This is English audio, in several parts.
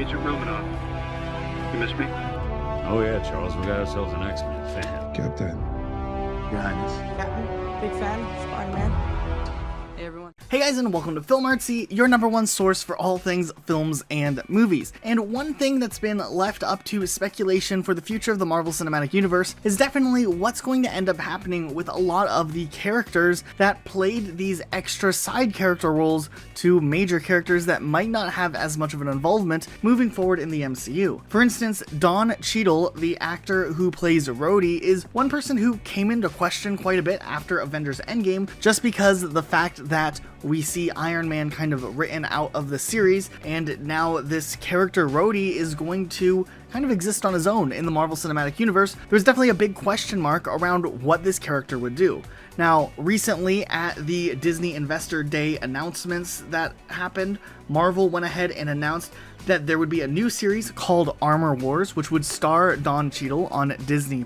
Agent Romanoff. You miss me? Oh yeah, Charles, we got ourselves an X-Men fan. Captain. Your Highness. Captain, big fan, Spider-Man. Hey everyone. Hey guys, and welcome to Film Artsy, your #1 source for all things films and movies. And one thing that's been left up to speculation for the future of the Marvel Cinematic Universe is definitely what's going to end up happening with a lot of the characters that played these extra side character roles to major characters that might not have as much of an involvement moving forward in the MCU. For instance, Don Cheadle, the actor who plays Rhodey, is one person who came into question quite a bit after Avengers Endgame, just because the fact that we see Iron Man kind of written out of the series, and now this character Rhodey is going to kind of exist on his own in the Marvel Cinematic Universe. There's definitely a big question mark around what this character would do. Now, recently at the Disney Investor Day announcements that happened, Marvel went ahead and announced that there would be a new series called Armor Wars, which would star Don Cheadle on Disney+,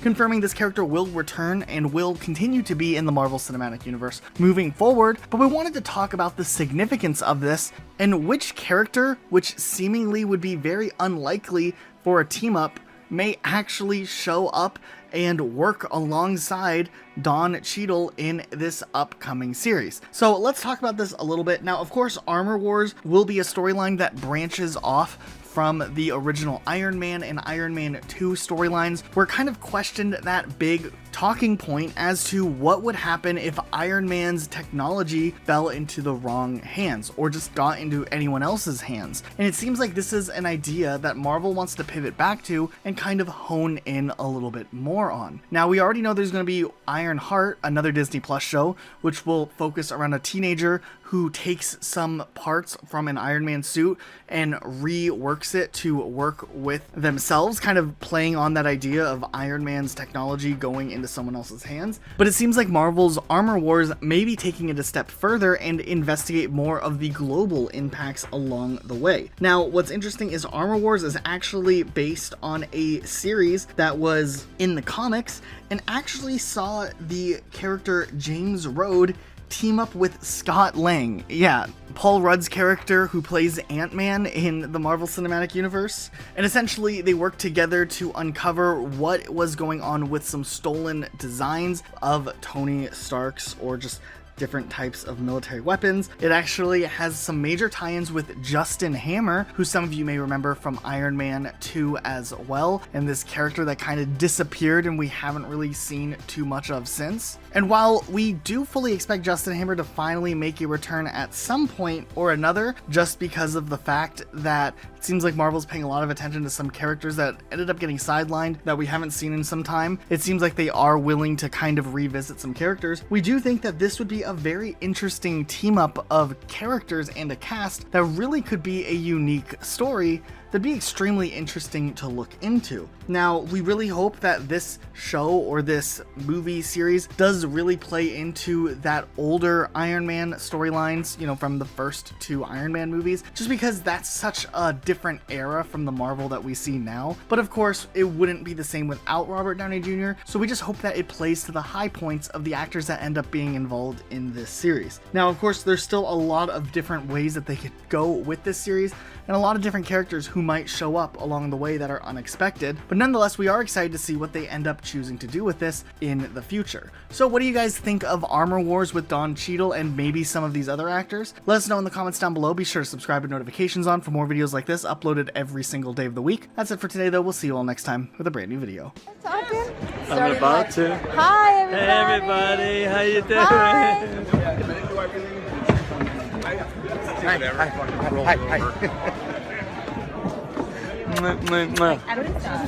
confirming this character will return and will continue to be in the Marvel Cinematic Universe moving forward. But we wanted to talk about the significance of this and which character, which seemingly would be very unlikely for a team-up, may actually show up and work alongside Don Cheadle in this upcoming series. So let's talk about this a little bit. Now, of course, Armor Wars will be a storyline that branches off from the original Iron Man and Iron Man 2 storylines, where kind of questioned that big talking point as to what would happen if Iron Man's technology fell into the wrong hands or just got into anyone else's hands. And it seems like this is an idea that Marvel wants to pivot back to and kind of hone in a little bit more on. Now, we already know there's going to be Iron Heart, another Disney Plus show, which will focus around a teenager who takes some parts from an Iron Man suit and reworks it to work with themselves, kind of playing on that idea of Iron Man's technology going into someone else's hands. But it seems like Marvel's Armor Wars may be taking it a step further and investigate more of the global impacts along the way. Now, what's interesting is Armor Wars is actually based on a series that was in the comics and actually saw the character James Rhodes team up with Scott Lang. Yeah, Paul Rudd's character who plays Ant-Man in the Marvel Cinematic Universe. And essentially they worked together to uncover what was going on with some stolen designs of Tony Stark's or just different types of military weapons. It actually has some major tie-ins with Justin Hammer, who some of you may remember from Iron Man 2 as well, and this character that kind of disappeared and we haven't really seen too much of since. And while we do fully expect Justin Hammer to finally make a return at some point or another, just because of the fact that it seems like Marvel's paying a lot of attention to some characters that ended up getting sidelined that we haven't seen in some time, it seems like they are willing to kind of revisit some characters. We do think that this would be a very interesting team up of characters and a cast that really could be a unique story that'd be extremely interesting to look into. Now, we really hope that this show or this movie series does really play into that older Iron Man storylines, you know, from the first 2 Iron Man movies, just because that's such a different era from the Marvel that we see now. But of course, it wouldn't be the same without Robert Downey Jr., so we just hope that it plays to the high points of the actors that end up being involved in this series. Now, of course, there's still a lot of different ways that they could go with this series, and a lot of different characters who might show up along the way that are unexpected, but nonetheless, we are excited to see what they end up choosing to do with this in the future. So what do you guys think of Armor Wars with Don Cheadle and maybe some of these other actors? Let us know in the comments down below. Be sure to subscribe with notifications on for more videos like this uploaded every single day of the week. That's it for today though. We'll see you all next time with a brand new video. I'm about to. Hi everybody. Hey everybody, how you doing? Hi.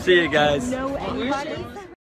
See you guys. Know anybody?